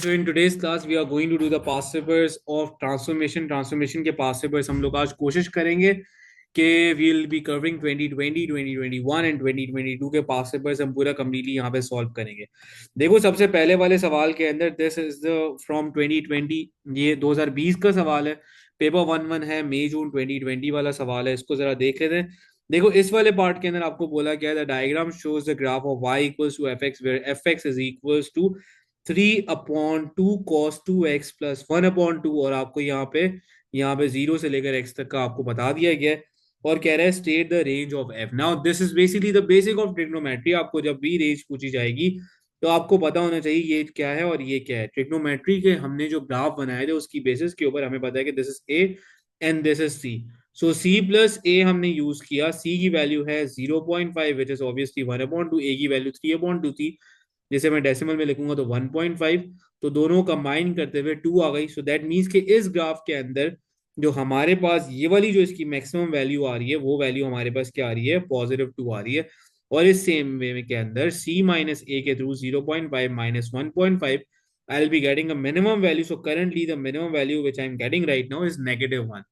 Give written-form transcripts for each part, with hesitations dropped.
So in today's class we are going to do the past papers of transformation. Transformation के past papers हम लोग आज कोशिश करेंगे कि we'll be covering 2020, 2021 and 2022 के past papers हम पूरा completely यहाँ पे solve करेंगे. देखो सबसे पहले वाले सवाल के अंदर this is the from 2020, ये 2020 का सवाल है. पेपर 1-1 है, मई जून 2020 वाला सवाल है. इसको जरा देख लेते हैं. देखो इस वाले पार्ट के अंदर आपको बोला गया है the diagram shows the graph of y equals to fx where fx is equals to 3/2 cos 2x plus 1/2 और आपको यहाँ पे 0 से लेकर x तक का आपको बता दिया गया है और कह रहा है state the range of f. Now this is basically the basic of trigonometry. आपको जब भी रेंज पूछी जाएगी तो आपको पता होना चाहिए ये क्या है और ये क्या है. ट्रिग्नोमेट्री के हमने जो ग्राफ बनाए थे उसकी बेसिस के ऊपर हमें पता है कि this is a and this is c. So c plus a हमने यूज किया. c की वैल्यू है 0.5 विच इज ऑब्वियसली 1/2. a की वैल्यू 3/2 थी जिसे मैं डेसिमल में लिखूंगा तो 1.5. तो दोनों कंबाइन करते हुए 2 आ गई. सो दैट मीन्स कि इस ग्राफ के अंदर जो हमारे पास ये वाली जो इसकी मैक्सिमम वैल्यू आ रही है वो वैल्यू हमारे पास क्या आ रही है, +2 आ रही है. और इस सेम वे में के अंदर c माइनस a के through 0.5 minus 1.5 I will be getting a minimum value. So currently the minimum value which I am getting right now is -1.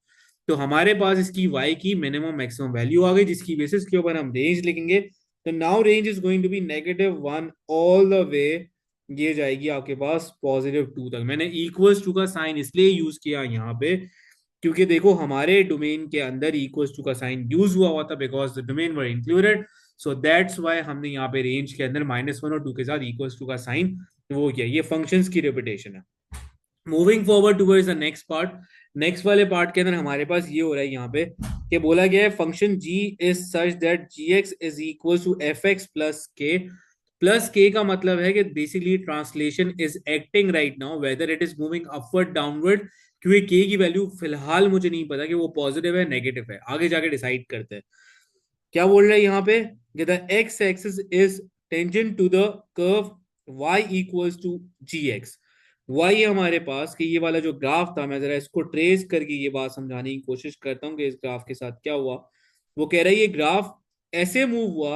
तो हमारे पास इसकी y की मिनिमम मैक्सिमम वैल्यू आ गई जिसकी बेसिस के ऊपर हम रेंज लिखेंगे. तो now range is going to be -1 all the way. ये जाएगी आपके पास +2 तक. मैंने इक्वल्स टू का साइन इसलिए यूज किया यहाँ पे क्योंकि देखो हमारे डोमेन के अंदर इक्वल्स टू का साइन यूज हुआ था because the domain were included. So that's why हमने यहाँ पे रेंज के अंदर -1 और 2 के साथ इक्वल्स टू का साइन वो किया. ये फंक्शंस की रिपीटेशन है. Moving forward towards the next part. Next वाले पार्ट के अंदर हमारे पास ये हो रहा है यहाँ पे कि बोला गया है function g is such that gx is equal to fx plus k. Plus k का मतलब है कि basically translation is acting right now whether it is moving upward downward. क्योंकि k की वैल्यू फिलहाल मुझे नहीं पता कि वो पॉजिटिव है नेगेटिव है, आगे जाके डिसाइड करते हैं. क्या बोल रहे हैं यहाँ पे कि the x axis is tangent to the curve y equals to gx. वही हमारे पास कि ये वाला जो ग्राफ था, मैं जरा इसको ट्रेस करके ये बात समझाने की कोशिश करता हूँ कि इस ग्राफ के साथ क्या हुआ. वो कह रहा है ये ग्राफ ऐसे मूव हुआ,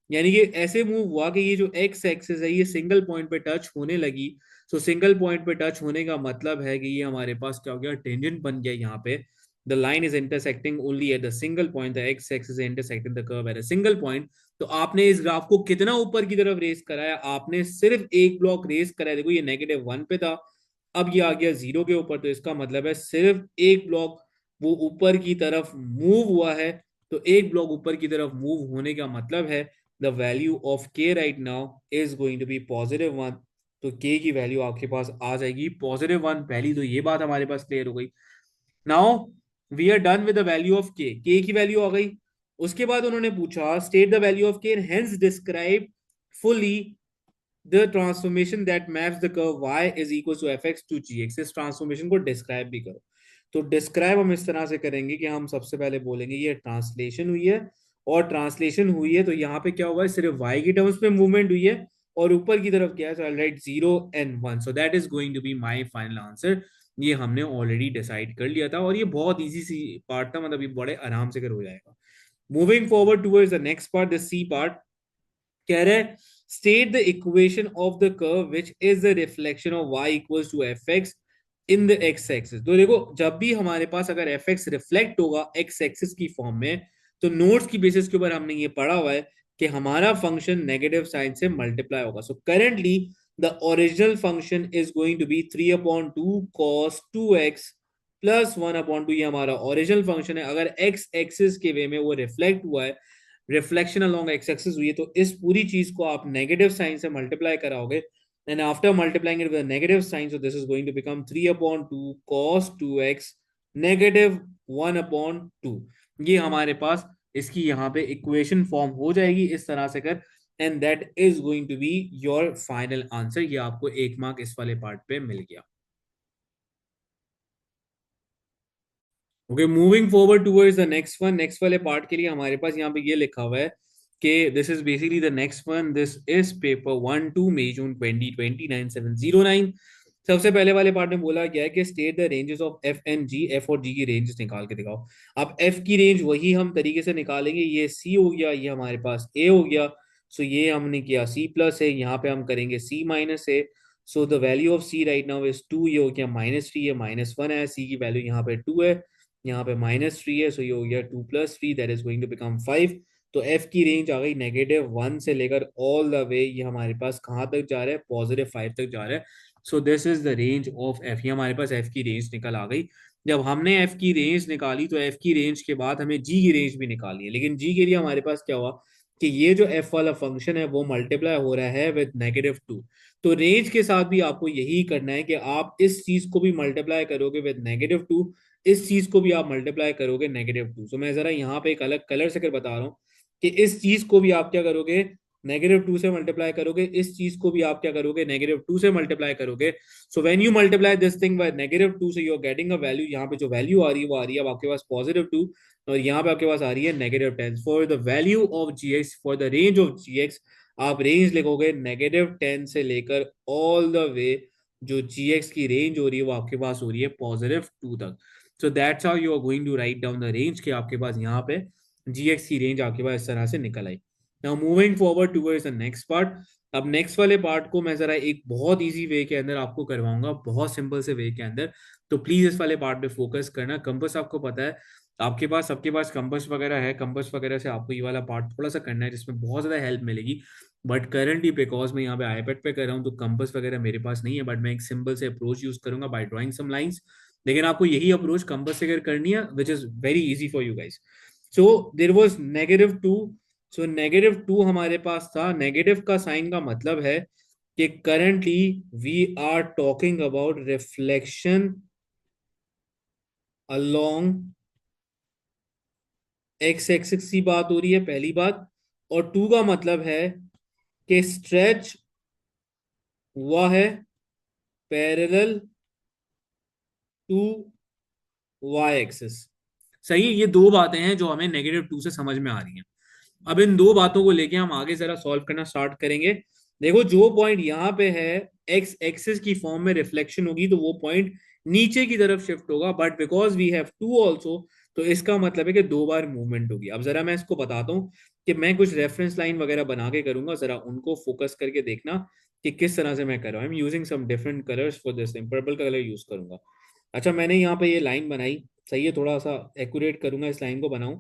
यानी कि ऐसे मूव हुआ कि ये जो एक्स एक्सिस है ये सिंगल पॉइंट पे टच होने लगी. सो सिंगल पॉइंट पे टच होने का मतलब है कि ये हमारे पास क्या हो गया, टेंजेंट बन गया. यहाँ पे the line is intersecting only at the single point. The x axis intersecting the curve at a single point. तो आपने इस ग्राफ को कितना ऊपर की तरफ रेस कराया, आपने सिर्फ एक ब्लॉक रेस कराया. देखो ये -1 पे था, अब ये आ गया 0 के ऊपर. तो इसका मतलब है सिर्फ एक ब्लॉक वो ऊपर की तरफ मूव हुआ है. तो एक ब्लॉक ऊपर की तरफ मूव होने का मतलब है the value of k right now is going to be +1. तो k की वैल्यू आपके पास आ जाएगी +1. पहली तो ये बात हमारे पास क्लियर हो गई. Now we are done with the value of k की वैल्यू आ गई. उसके बाद उन्होंने पूछा state the value of k and hence describe fully the transformation that maps the curve y is equal to fx to gx. इस transformation को describe भी करो. तो डिस्क्राइब हम इस तरह से करेंगे कि हम सबसे पहले बोलेंगे ये ट्रांसलेशन हुई है. और ट्रांसलेशन हुई है तो यहाँ पे क्या हुआ है, सिर्फ y की टर्म्स में मूवमेंट हुई है और ऊपर की तरफ क्या है, so I'll write 0 and 1. so that is going to be my final answer. ये हमने ऑलरेडी डिसाइड कर लिया था और ये बहुत इजी सी पार्ट था, मतलब ये बड़े आराम से कर हो जाएगा. Moving forward towards the next part, the C part. कह रहे हैं state the equation of the curve which is the reflection of y equals to fx in the x axis. तो देखो जब भी हमारे पास अगर fx रिफ्लेक्ट होगा x एक्सिस की फॉर्म में, तो नोट्स की बेसिस के ऊपर हमने ये पढ़ा हुआ है कि हमारा फंक्शन नेगेटिव साइन से मल्टीप्लाई होगा. So currently the original function is going to be 3/2 cos 2x plus 1/2. ये हमारा ओरिजिनल फंक्शन है. अगर x एक्सिस के वे में वो रिफ्लेक्ट हुआ है, रिफ्लेक्शन अलोंग एक्स एक्सिस हुई है, तो इस पूरी चीज को आप नेगेटिव साइन से मल्टीप्लाई कराओगे. And after multiplying it with negative sign, so this is going to become 3/2 cos 2x -1/2. ये हमारे पास इसकी यहाँ पे इक्वेशन फॉर्म हो जाएगी इस तरह से कर. And that is going to be your final answer. ये आपको 1 मार्क इस वाले पार्ट पे मिल गया. Okay, moving forward towards the next one. Next वाले पार्ट के लिए हमारे पास यहाँ पे ये लिखा हुआ है कि this is basically the next one. This is paper 1-2 मई जून 2020 9709. सबसे पहले वाले पार्ट में बोला गया है कि state the ranges of F and G. F और जी की रेंजेस निकाल के दिखाओ. अब एफ की रेंज वही हम तरीके से निकालेंगे. ये सी हो गया, ये हमारे पास ए हो गया. सो ये हमने किया सी प्लस है, यहाँ पे हम करेंगे C minus A. So the value of C right now is 2, ये हो गया -3, ये -1 है, सी की वैल्यू यहाँ पे 2 है, यहाँ पे -3 है, सो ये हो गया 2 + 3 that is going to become 5। तो एफ की रेंज आ गई -1 से लेकर ऑल द वे, ये हमारे पास कहाँ तक जा रहा है, +5 तक जा रहा है। सो this is the range of F, ये हमारे पास एफ की रेंज निकल आ गई। जब हमने एफ की रेंज निकाली तो एफ की रेंज के बाद हमें जी की रेंज भी निकाली है, लेकिन जी के लिए हमारे पास क्या हुआ कि ये जो एफ वाला फंक्शन है वो मल्टीप्लाई हो रहा है विद -2। तो रेंज के साथ भी आपको यही करना है कि आप इस चीज को भी मल्टीप्लाई करोगे विद -2, इस चीज को भी आप मल्टीप्लाई करोगे -2। तो मैं जरा यहाँ पे एक अलग कलर से कर बता रहा हूँ कि इस चीज को भी आप क्या करोगे, -2 से मल्टीप्लाई करोगे, इस चीज को भी आप क्या करोगे, -2 से मल्टीप्लाई करोगे। So when you multiply this thing by -2, so you are getting a value, यहाँ पे जो वैल्यू आ रही है वो आ रही है अब आपके पास +2, और यहाँ पे आपके पास आ रही है -10। For the value of g x, for the range of g x, आप रेंज लिखोगे -10 से लेकर ऑल द वे, जो जी एक्स की रेंज हो रही है वो आपके पास हो रही है +2 तक। So that's how you are going to write down the range, के आपके पास यहाँ पे जी एक्स की रेंज आपके पास इस तरह से निकल आई। Now moving forward towards the next part. अब नेक्स्ट वाले पार्ट को मैं जरा एक बहुत इजी वे के अंदर आपको करवाऊंगा, बहुत सिंपल से वे के अंदर। तो प्लीज इस वाले पार्ट पे फोकस करना। कंपास आपको पता है, आपके पास सबके पास कंपास वगैरह है, कंपास वगैरह से आपको ये वाला पार्ट थोड़ा सा करना है जिसमें बहुत ज्यादा हेल्प मिलेगी। बट करंटली बिकॉज मैं यहाँ पे आईपैड पे कर रहा हूँ तो कंपास वगैरह मेरे पास नहीं है, बट मैं एक सिंपल से अप्रोच यूज करूंगा बाय ड्राइंग सम लाइंस। लेकिन आपको यही अप्रोच कंपास से अगर करनी है which is very easy for you guys. So there was -2, सो -2 हमारे पास था। नेगेटिव का साइन का मतलब है कि currently we are talking about reflection along x axis की बात हो रही है, पहली बात। और 2 का मतलब है कि स्ट्रेच हुआ है पैरेलल टू वाई एक्सिस। सही है, ये दो बातें हैं जो हमें -2 से समझ में आ रही हैं। अब इन दो बातों को लेके हम आगे जरा सॉल्व करना स्टार्ट करेंगे। देखो जो पॉइंट यहाँ पे है, एक्स एक्सिस की फॉर्म में रिफ्लेक्शन होगी तो वो पॉइंट नीचे की तरफ शिफ्ट होगा, but because we have to also, तो इसका मतलब है कि दो बार मूवमेंट होगी। अब जरा मैं इसको बताता हूँ कि मैं कुछ रेफरेंस लाइन वगैरह बना के करूंगा, जरा उनको फोकस करके देखना कि किस तरह से मैं कर रहा हूँ। I am using some different colours for this thing, purple का कलर यूज करूंगा। अच्छा, मैंने यहाँ पे ये लाइन बनाई, सही है, थोड़ा सा एक्यूरेट करूंगा इस लाइन को बनाऊं।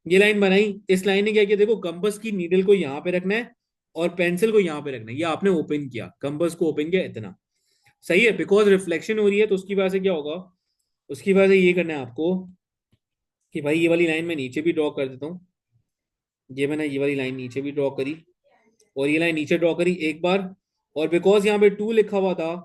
ये लाइन बनाई, इस लाइन ने क्या किया, देखो कंपास की नीडल को यहाँ पे रखना है और पेंसिल को यहाँ पे रखना है। ये आपने ओपन किया, कंपास को ओपन किया इतना, सही है। बिकॉज रिफ्लेक्शन हो रही है तो उसकी वजह से क्या होगा, उसकी वजह से ये करना है आपको कि भाई ये वाली लाइन मैं नीचे भी ड्रॉ कर देता हूँ। ये मैंने ये वाली लाइन नीचे भी ड्रॉ करी और ये लाइन नीचे ड्रॉ करी एक बार। और बिकॉज यहाँ पे 2 लिखा हुआ था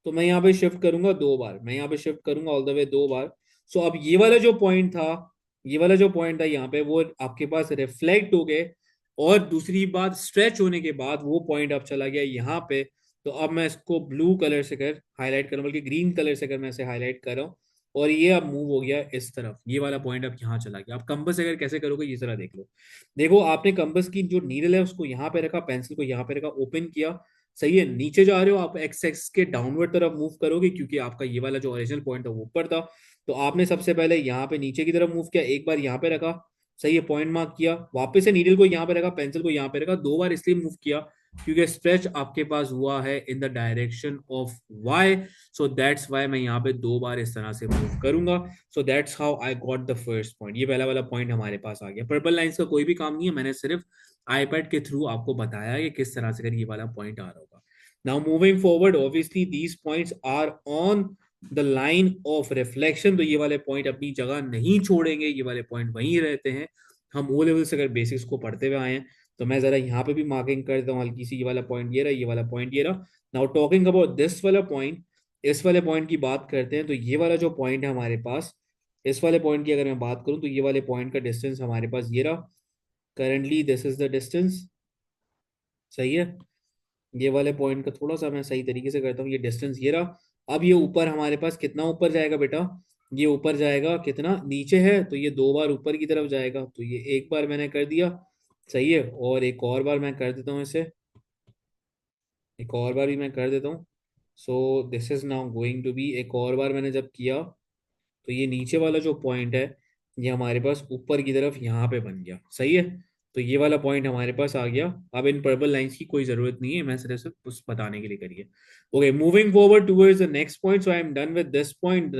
तो मैं यहाँ पे शिफ्ट करूंगा 2 बार, मैं यहाँ पे शिफ्ट करूंगा ऑल द वे 2 बार। सो अब ये वाला जो पॉइंट था, ये वाला जो पॉइंट था यहाँ पे, वो आपके पास रिफ्लेक्ट हो गए। और दूसरी बात, स्ट्रेच होने के बाद वो पॉइंट अब चला गया यहाँ पे। तो अब मैं इसको ब्लू कलर से कर हाईलाइट करूँ, बल्कि ग्रीन कलर से कर मैं इसे हाईलाइट कर रहा हूँ। और ये अब मूव हो गया इस तरफ, ये वाला पॉइंट अब यहाँ चला गया। अब कंपास अगर कैसे करोगे ये जरा देख लो। देखो आपने कंपास की जो नीडल है उसको यहाँ पे रखा, पेंसिल को यहाँ पे रखा, ओपन किया, सही है। नीचे जा रहे हो आप, एक्स एक्स के डाउनवर्ड तरफ मूव करोगे क्योंकि आपका ये वाला जो ओरिजिनल पॉइंट था वो ऊपर था। तो आपने सबसे पहले यहाँ पे नीचे की तरफ मूव किया, एक बार यहाँ पे रखा, सही है, पॉइंट मार्क किया, वापस से नीडल को यहाँ पे रखा, पेंसिल को यहाँ पे रखा, 2 बार इसलिए मूव किया क्योंकि स्ट्रेच आपके पास हुआ है in the direction of y. So that's why मैं यहाँ पे 2 बार इस तरह से मूव करूंगा। सो that's how I got the first point. ये पहला वाला पॉइंट हमारे पास आ गया। पर्पल लाइंस का कोई भी काम नहीं है, मैंने सिर्फ आईपैड के थ्रू आपको बताया कि किस तरह से ये वाला पॉइंट आ रहा होगा। Now moving forward, obviously these points are on the line of reflection. तो ये वाले पॉइंट अपनी जगह नहीं छोड़ेंगे, ये वाले पॉइंट वहीं रहते हैं। हम ओ लेवल से अगर बेसिक्स को पढ़ते हुए आए हैं तो मैं जरा यहाँ पे भी मार्किंग कर देता हूँ हल्की सी। ये वाला पॉइंट ये रहा, ये वाला पॉइंट ये रहा। नाउ टॉकिंग अबाउट दिस वाला पॉइंट, इस वाले पॉइंट की बात करते हैं। तो ये वाला जो पॉइंट है हमारे पास, इस वाले पॉइंट की अगर मैं बात करूं तो ये वाले पॉइंट का डिस्टेंस हमारे पास ये रहा। Currently this is the distance, सही है। ये वाले पॉइंट का थोड़ा सा मैं सही तरीके से करता हूँ, ये डिस्टेंस ये रहा। अब ये ऊपर हमारे पास कितना ऊपर जाएगा बेटा, ये ऊपर जाएगा कितना, नीचे है तो ये 2 बार ऊपर की तरफ जाएगा। तो ये एक बार मैंने कर दिया, सही है, और एक और बार मैं कर देता हूँ इसे, एक और बार भी मैं कर देता हूँ। So this is now going to be, एक और बार मैंने जब किया तो ये नीचे वाला जो पॉइंट है ये हमारे पास ऊपर की तरफ यहाँ पे बन गया, सही है। तो ये वाला पॉइंट हमारे पास आ गया। अब इन पर्पल लाइंस की कोई जरूरत नहीं है, मैं सिर्फ उस बताने के लिए करिए। Okay, moving forward towards the next point, so I am done with this point,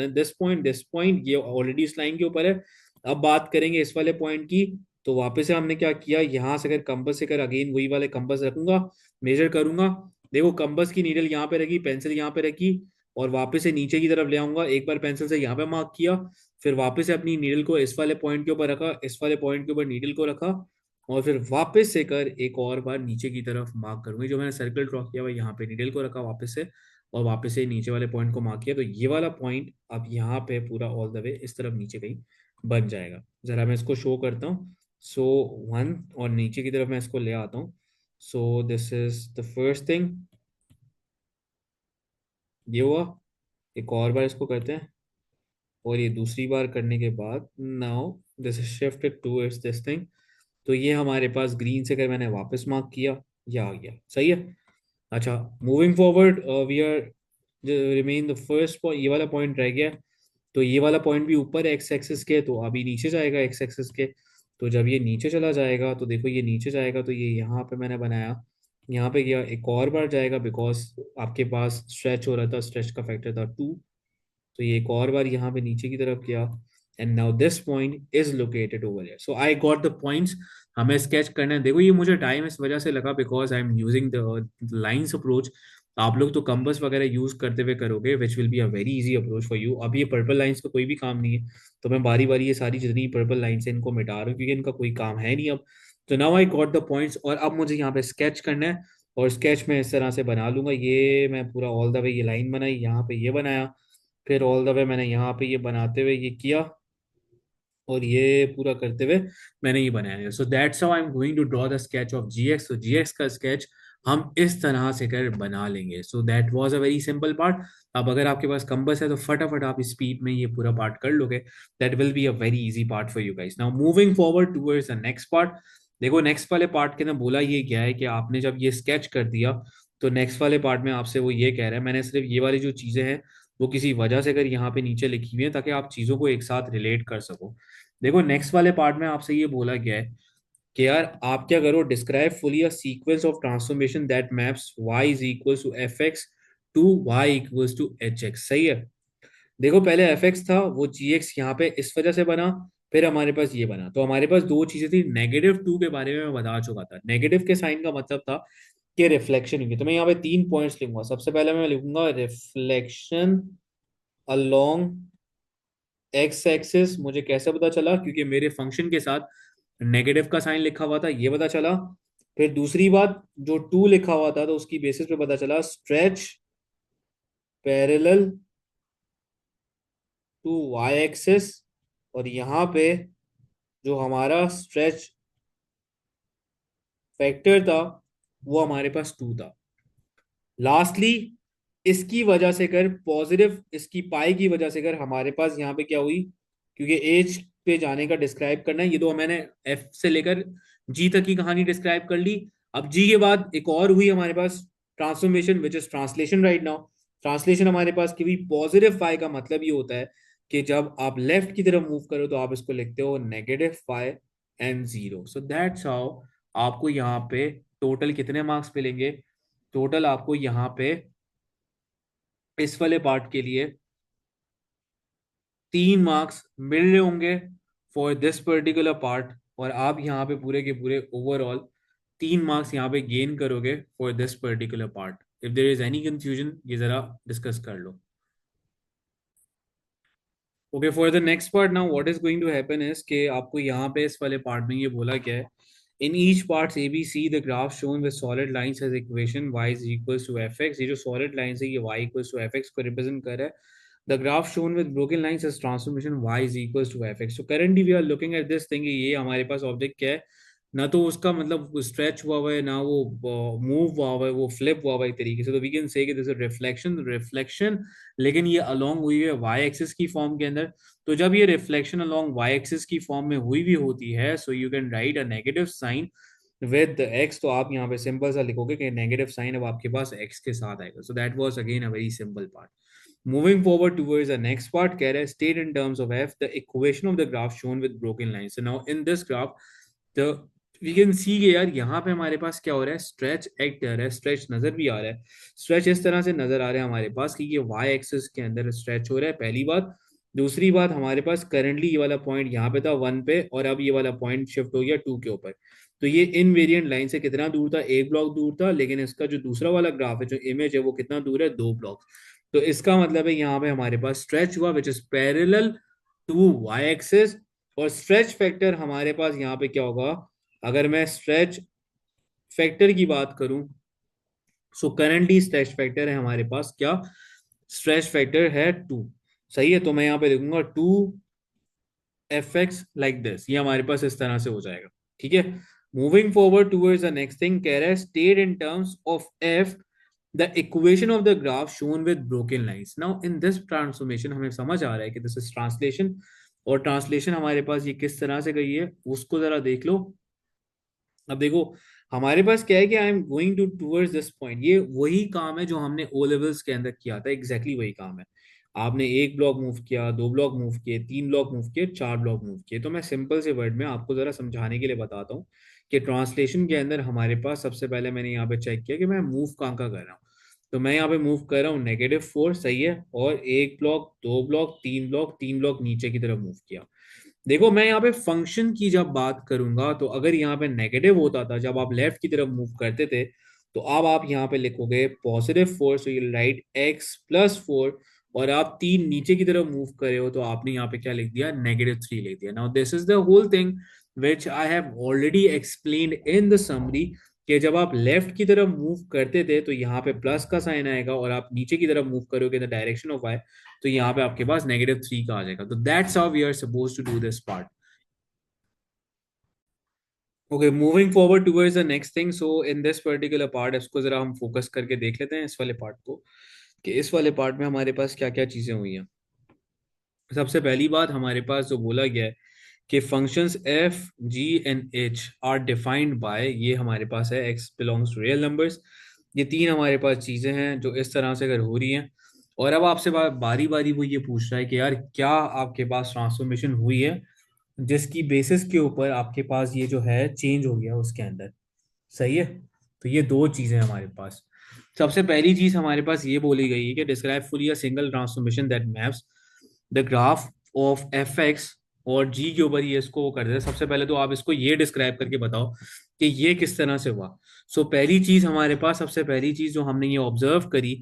this point, ये ऑलरेडी इस लाइन के ऊपर है। अब बात करेंगे इस वाले पॉइंट की। तो वापस से हमने क्या किया, यहाँ से अगर कंपास से कर अगेन वही वाले कंपास रखूंगा, मेजर करूंगा। देखो कंपास की नीडल यहाँ पे रखी, पेंसिल यहाँ पे रखी, और वापस से नीचे की तरफ ले आऊंगा। एक बार पेंसिल से यहाँ पे मार्क किया, फिर वापस से अपनी नीडल को इस वाले पॉइंट के ऊपर रखा, इस वाले पॉइंट के ऊपर नीडल को रखा, और फिर वापस से कर एक और बार नीचे की तरफ मार्क करूंगी। जो मैंने सर्कल ड्रॉ किया हुआ यहाँ पे नीडल को रखा वापस से, और वापस से नीचे वाले पॉइंट को मार्क किया। तो ये वाला पॉइंट अब यहाँ पे पूरा ऑल द वे इस तरफ नीचे कहीं बन जाएगा। जरा मैं इसको शो करता हूँ। सो वन, और नीचे की तरफ मैं इसको ले आता हूँ। So this is the first thing, ये हुआ। एक और बार इसको करते हैं, और ये दूसरी बार करने के बाद now this is shifted towards this thing. तो ये हमारे पास ग्रीन से कर मैंने वापस मार्क किया, ये आ गया, सही है। अच्छा, moving forward we are remain the first point, ये वाला पॉइंट रह गया। तो ये वाला पॉइंट भी ऊपर है एक्स एक्सिस के, तो अभी नीचे जाएगा एक्स एक्सिस के। तो जब ये नीचे चला जाएगा तो देखो ये नीचे जाएगा, तो ये यहाँ पे मैंने बनाया, यहाँ पे गया, एक और बार जाएगा बिकॉज आपके पास स्ट्रेच हो रहा था, स्ट्रेच का फैक्टर था 2। तो ये एक और बार यहाँ पे नीचे की तरफ गया, and now this point is located over here. So I got the points. हमें स्केच करना है। देखो ये मुझे टाइम इस वजह से लगा because I am using the lines approach. आप लोग तो कंपास वगैरह यूज करते हुए करोगे, which will be a very easy approach for you. अब ये पर्पल लाइंस का कोई भी काम नहीं है, तो मैं बारी बारी ये सारी जितनी पर्पल लाइन्स है इनको मिटा रहा हूँ, क्योंकि इनका कोई काम है नहीं अब। तो now I got the points, और अब मुझे यहाँ पे स्केच करना है। और स्केच में इस तरह से बना लूंगा, ये मैं पूरा ऑल द वे ये लाइन बनाई, यहाँ पे ये बनाया, फिर ऑल द वे मैंने यहाँ पे ये बनाते हुए ये किया, और ये पूरा करते हुए मैंने ये बनाया। So that's how I am going to draw the sketch of g x. तो जीएक्स का स्केच हम इस तरह से कर बना लेंगे। So that was a very simple part. अब अगर आपके पास कंबस है तो फटाफट आप स्पीड में ये पूरा पार्ट कर लोगे। That will be a very easy part for you guys. Now moving forward towards the next part. देखो नेक्स्ट वाले पार्ट के अंदर बोला ये क्या है कि आपने जब ये स्केच कर दिया, तो नेक्स्ट वाले पार्ट में आपसे वो ये कह रहा है, मैंने सिर्फ ये वाली जो चीजें हैं वो किसी वजह से अगर यहाँ पे नीचे लिखी हुई है ताकि आप चीजों को एक साथ रिलेट कर सको। देखो नेक्स्ट वाले पार्ट में आपसे ये बोला गया है कि यार आप क्या करो, describe fully a sequence of transformation that maps y is equals to f x to y equals to h x. सही है। देखो पहले एफ एक्स था, वो जी एक्स यहाँ पे इस वजह से बना, फिर हमारे पास ये बना। तो हमारे पास दो चीजें थी। नेगेटिव टू के बारे में मैं बता चुका था। नेगेटिव के साइन का मतलब था कि रिफ्लेक्शन होगी। तो मैं यहाँ पे 3 पॉइंट्स लिखूंगा। सबसे पहले मैं लिखूंगा रिफ्लेक्शन अलोंग एक्स एक्सिस। मुझे कैसे पता चला, क्योंकि मेरे फंक्शन के साथ नेगेटिव का साइन लिखा हुआ था, ये पता चला। फिर दूसरी बात, जो 2 लिखा हुआ था तो उसकी बेसिस पे पता चला stretch parallel to y axis. और यहाँ पे जो हमारा स्ट्रेच फैक्टर था वो हमारे पास 2 था। लास्टली इसकी वजह से कर पॉजिटिव, इसकी पाई की वजह से कर हमारे पास यहाँ पे क्या हुई, क्योंकि एज पे जाने का डिस्क्राइब करना है। ये तो मैंने एफ से लेकर जी तक की कहानी डिस्क्राइब कर ली। अब जी के बाद एक और हुई हमारे पास transformation, which is translation right now. Translation हमारे पास की हुई पॉजिटिव पाई का मतलब ये होता है कि जब आप लेफ्ट की तरफ मूव करो तो आप इसको लिखते हो negative pi and 0। So that's how आपको यहाँ पे टोटल कितने मार्क्स मिलेंगे। टोटल आपको यहाँ पे इस वाले पार्ट के लिए 3 मार्क्स मिल रहे होंगे फॉर दिस पर्टिकुलर पार्ट। और आप यहाँ पे पूरे के पूरे ओवरऑल 3 मार्क्स यहाँ पे गेन करोगे for this particular part. If there is any confusion ये जरा डिस्कस कर लो। Okay, for the next part now what is going to happen is कि आपको यहाँ पे इस वाले पार्ट में ये बोला गया है, in each parts A B C the graph shown with solid lines as equation y is equals to f x. ये जो सॉलिड लाइंस है ये y equals to f x को रिप्रेजेंट कर रहा है। The graph shown with broken lines as transformation y is equals to fx. So currently we are looking at this thing कि ये हमारे पास ऑब्जेक्ट क्या है, ना तो उसका मतलब स्ट्रेच हुआ हुआ है, ना वो मूव हुआ हुआ है, वो फ्लिप हुआ हुआ है एक तरीके से। तो वी कैन से कि दिस इज रिफ्लेक्शन, लेकिन ये अलोंग हुई है वाई एक्सिस की फॉर्म के अंदर। तो जब ये रिफ्लेक्शन अलोंग वाई एक्सिस की फॉर्म में हुई भी होती है, so you can write a negative sign with x. तो आप यहाँ पे सिंपल सा लिखोगे कि नेगेटिव साइन अब आपके पास एक्स के साथ आएगा। सो that was again a very simple part. Moving forward towards the next part, कह रहा है state in terms of f the equation of the graph shown with broken lines. So now in this graph, the we can see के यार यहाँ पे हमारे पास क्या हो रहा है, स्ट्रेच एक्ट आ रहा है, स्ट्रेच नजर भी आ रहा है। स्ट्रेच इस तरह से नजर आ रहा है हमारे पास कि ये वाई एक्सिस के अंदर स्ट्रेच हो रहा है, पहली बात। दूसरी बात, हमारे पास करंटली ये वाला पॉइंट यहाँ पे था 1 पे, और अब ये वाला पॉइंट शिफ्ट हो गया 2 के ऊपर। तो ये इनवेरिएंट लाइन से कितना दूर था, 1 ब्लॉक दूर था, लेकिन इसका जो दूसरा वाला ग्राफ है, जो इमेज है, वो कितना दूर है, 2 ब्लॉक। तो इसका मतलब है यहाँ पे हमारे पास स्ट्रेच हुआ which is parallel to y axis. और स्ट्रेच फैक्टर हमारे पास यहाँ पे क्या होगा, अगर मैं स्ट्रेच फैक्टर की बात करूं, सो करंटली स्ट्रेच फैक्टर है हमारे पास क्या, स्ट्रेच फैक्टर है 2। सही है, तो मैं यहाँ पे लिखूंगा 2 fx लाइक दिस, ये हमारे पास इस तरह से हो जाएगा। ठीक है, moving forward towards the next thing, कह रहा है state in terms of f the equation of the graph shown with broken lines. Now in this transformation हमें समझ आ रहा है कि दिस इज ट्रांसलेशन, और ट्रांसलेशन हमारे पास ये किस तरह से गई है उसको जरा देख लो। अब देखो, हमारे पास क्या है कि I am going to towards this point, ये वही काम है जो हमने ओ लेवल्स के अंदर किया था, एग्जैक्टली वही काम है। आपने 1 ब्लॉक मूव किया, 2 ब्लॉक मूव किए, 3 ब्लॉक मूव किए, 4 ब्लॉक मूव किए। तो मैं सिंपल से वर्ड में आपको जरा समझाने के लिए बताता हूँ कि ट्रांसलेशन के अंदर हमारे पास सबसे पहले मैंने यहाँ पे चेक किया कि मैं मूव कहाँ का कर रहा हूँ। तो मैं यहाँ पे मूव कर रहा हूँ -4, सही है, और 1 ब्लॉक, 2 ब्लॉक, 3 ब्लॉक, 3 ब्लॉक नीचे की तरफ मूव किया। देखो, मैं यहाँ पे फंक्शन की जब बात करूंगा, तो अगर यहाँ पे नेगेटिव होता था जब आप लेफ्ट की तरफ मूव करते थे, तो अब आप यहाँ पे लिखोगे +4, सो यू राइट x+4। और आप 3 नीचे की तरफ मूव करे हो, तो आपने यहाँ पे क्या लिख दिया, -3 लिख दिया। Now this is the whole thing which I have already explained in the summary, कि जब आप लेफ्ट की तरफ मूव करते थे तो यहाँ पे प्लस का साइन आएगा, और आप नीचे की तरफ मूव करोगे इन द डायरेक्शन ऑफ y, तो यहाँ पे आपके पास -3 का आ जाएगा। तो that's how we are suppose to do this part. Okay, moving forward towards the next thing, so in this particular part इसको जरा हम फोकस करके देख लेते हैं, इस वाले पार्ट को, कि इस वाले पार्ट में हमारे पास क्या क्या चीजें हुई हैं। सबसे पहली बात, हमारे पास जो बोला गया है कि functions f g and h are defined by, ये हमारे पास है x belongs to real numbers. ये तीन हमारे पास चीजें हैं जो इस तरह से अगर हो रही हैं, और अब आपसे बारी बारी वो ये पूछ रहा है कि यार क्या आपके पास ट्रांसफॉर्मेशन हुई है जिसकी बेसिस के ऊपर आपके पास ये जो है चेंज हो गया उसके अंदर। सही है, तो ये दो चीजें हमारे पास। सबसे पहली चीज हमारे पास ये बोली गई है कि describe fully a single transformation that maps the graph of F x, और जी के ऊपर ये इसको वो कर देते हैं। सबसे पहले तो आप इसको ये डिस्क्राइब करके बताओ कि ये किस तरह से हुआ। सो पहली चीज हमारे पास, सबसे पहली चीज जो हमने ये ऑब्जर्व करी,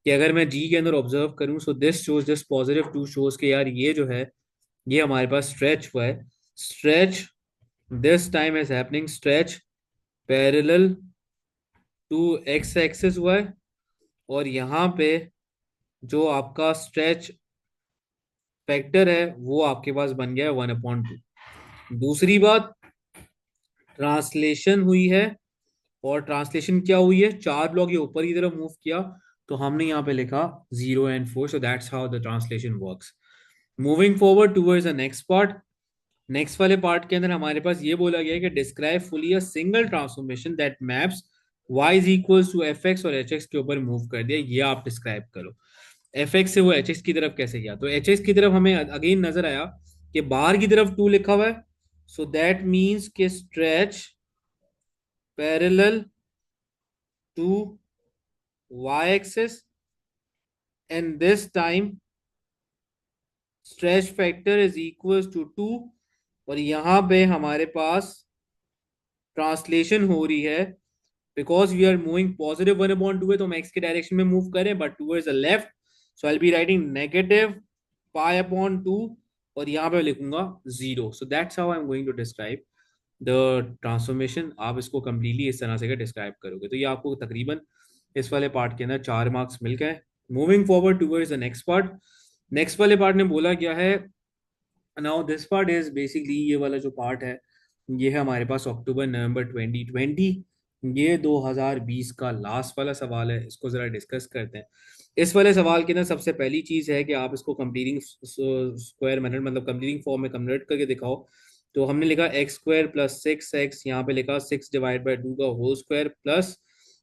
कि अगर मैं जी के अंदर ऑब्जर्व करूं, so this shows, this +2 shows के यार ये जो है, ये हमारे पास स्ट्रेच हुआ है। Stretch this time is happening, stretch parallel to x axis हुआ है, और यहाँ पे जो आपका स्ट्रेच फैक्टर है वो आपके पास बन गया है 1/2। दूसरी बात, ट्रांसलेशन हुई है, और ट्रांसलेशन क्या हुई है, 4 ब्लॉक ये ऊपर की तरफ मूव किया, तो हमने यहाँ पे लिखा 0 and 4। So that's how the translation works. Moving forward towards the next part, next वाले पार्ट के अंदर हमारे पास ये बोला गया है कि describe fully a single transformation that maps y is equals to f x, और एच एक्स के ऊपर मूव कर दिया, ये आप डिस्क्राइब करो। एफ एक्स से वो एच एक्स की तरफ कैसे गया, तो एच एक्स की तरफ हमें अगेन नजर आया कि बाहर की तरफ 2 लिखा हुआ है, सो दैट मीन्स के stretch parallel to y axis, and this time stretch factor is equals to 2। और यहां पे हमारे पास ट्रांसलेशन हो रही है, बिकॉज वी आर मूविंग +1/2 है, तो हम एक्स के डायरेक्शन में मूव करें but towards the left, so I will be writing -π/2, और यहाँ पे लिखूंगा 0। So that's how I am going to describe the transformation. आप इसको कंप्लीटली इस तरह से डिस्क्राइब करोगे, तो ये आपको तकरीबन इस वाले पार्ट के अंदर 4 मार्क्स मिल गए। Moving forward towards the next part, next वाले पार्ट में बोला गया है, now this part is basically, ये वाला जो पार्ट है ये है हमारे पास अक्टूबर नवंबर 2020, ये 2020 का लास्ट वाला सवाल है, इसको जरा डिस्कस करते हैं। इस वाले सवाल के अंदर सबसे पहली चीज है कि आप इसको कंप्लीटिंग स्क्वायर मेथड, मतलब कंप्लीटिंग फॉर्म में कन्वर्ट करके दिखाओ। तो हमने लिखा x² + 6x, यहाँ पे लिखा 6/2 का होल स्क्वायर प्लस,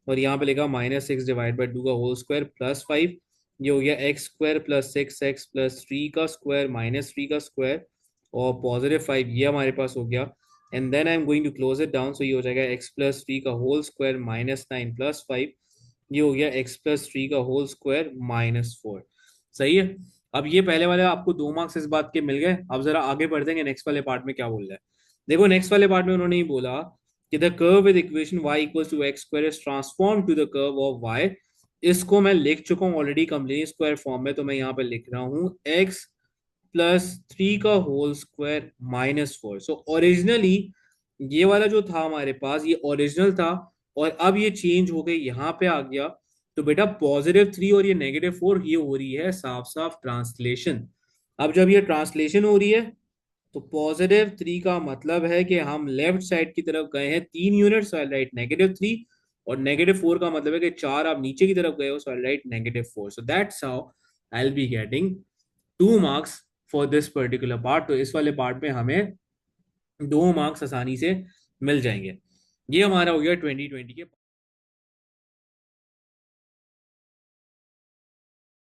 और यहाँ पे लिखा -6/2 का होल स्क्वायर +5। ये हो गया x² + 6x + 3 का स्क्वायर -3 का स्क्वायर, और +5 ये हमारे पास हो गया। And then I am going to close it down, so ये हो जाएगा एक्स प्लस थ्री का whole square minus nine plus five, ये हो गया एक्स प्लस थ्री का होल स्क्वायर माइनस फोर। सही है। अब ये पहले वाले आपको 2 मार्क्स इस बात के मिल गए। अब जरा आगे बढ़ देंगे, नेक्स्ट वाले पार्ट में क्या बोल रहा है। देखो नेक्स्ट वाले पार्ट में उन्होंने ही बोला कि the curve with equation y equals to x square is transform to the curve of y। इसको मैं लिख चुका हूँ ऑलरेडी कंप्लीट स्क्वायर फॉर्म में, तो मैं यहाँ पे लिख रहा हूँ x प्लस थ्री का whole square minus four. So originally ये वाला जो था हमारे पास, ये ओरिजिनल था, और अब ये चेंज हो गई, यहाँ पे आ गया। तो बेटा पॉजिटिव थ्री और ये नेगेटिव फोर, ये हो रही है साफ साफ ट्रांसलेशन। अब जब ये ट्रांसलेशन हो रही है, तो पॉजिटिव थ्री का मतलब है कि हम लेफ्ट साइड की तरफ गए हैं 3 यूनिट्स, राइट नेगेटिव थ्री। और नेगेटिव फोर का मतलब है कि चार आप नीचे की तरफ गए हो, so right negative four. So that's how I will be getting 2 marks for this particular part. तो इस वाले पार्ट में हमें 2 मार्क्स आसानी से मिल जाएंगे। ये हमारा हो गया 2020 के